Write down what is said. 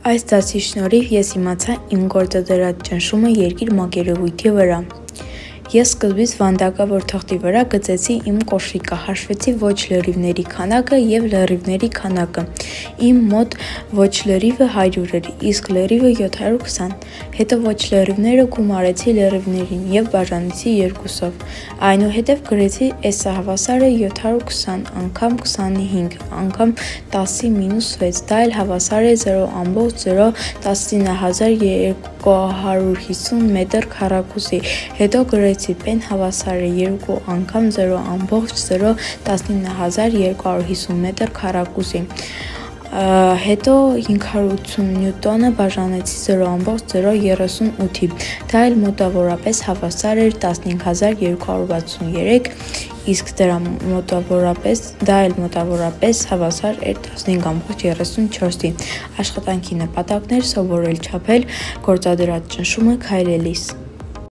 Այս դասի շնորհիվ ես իմացա իմ գործադրած ճնշումը երկիր մակերևույթի վրա։ Ես սկզբից վանդակավոր թղթի վրա գծեցի իմ կոշիկը, հաշվեցի ոչ լրիվների քանակը և լրիվների քանակը։ Իմ մոտ ոչ լրիվը 100 էր, իսկ լրիվը 720։ Հետո ոչ լրիվները գումարեցի լրիվներին և բաժանեցի 2-ով։ Այնուհետև գրեցի S-ը հավասար է 720 անգամ 25 անգամ 10-ի մինուս 6, դա էլ հավասար է 0.19250 մետր քառակուսի։ Հետո գրեցի P-ն հավասար է 2 անգամ 0.19250 մետր քառակուսի։ Հետո 580 նյուտոնը բաժանեցի 0.038-ի, դա էլ մոտավորապես հավասար էր 15263, իսկ դա էլ մոտավորապես հավասար էր 15.34-ի։ Աշխատանքի նպատակն էր սովորել չափել գործադրած ճնշումը քայլելիս։